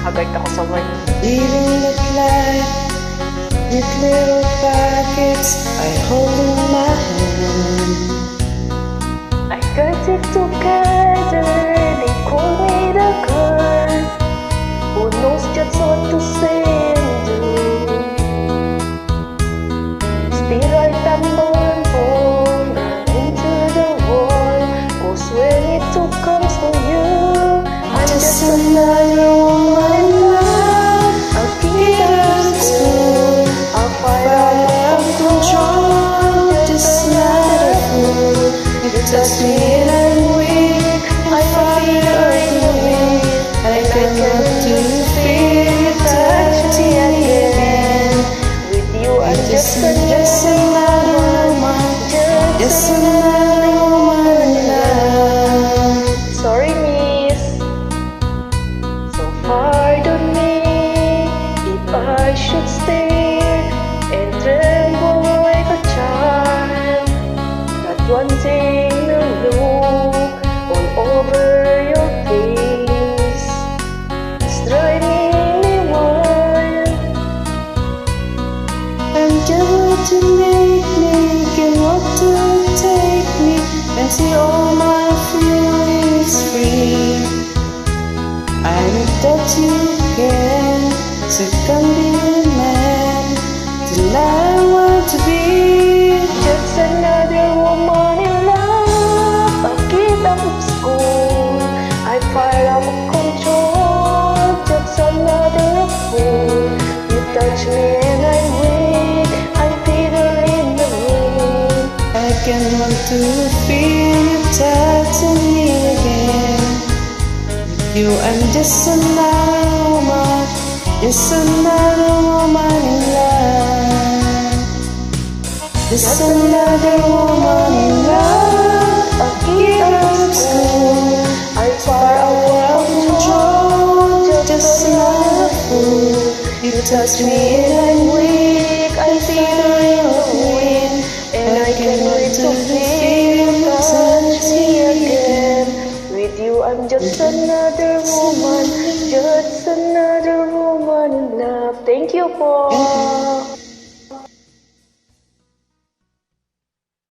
Agad ako sa work. Living it life with little packets I hold in my hand. I got it together, they call me the girl who knows just what to say and do. Still I stumble and fall into the wall, 'cause when it all comes for you, I'm just another woman in love. I'll keep her school, I'll fight out of control, Just another fool. You touch me and I'm weak. I fire in the wind. I cannot do feel touch me again. With you I'm Just just another woman. Just another woman in love. Sorry, miss. So pardon me if I should stay and tremble like a child. That one thing to look all over your face is driving me wild. And just what to make me, and what to take me, and see all my feelings free. I know that you can, so come be a man. Tonight I want to be. Just another woman in love. I get out of school, I fire out of control. Just another fool. You touch me and I'm weak. I'm feeling in the wind. I can want to feel you touching me again. With you I'm just another woman, just another woman in love. Just another woman in love. I get out of school, I fire out of control. Just another fool. You touch me and I'm weak. I'm feeling in the wind, and I can't wait to feel you touch me again. With you I'm just another woman, just another woman in love. Thank you po.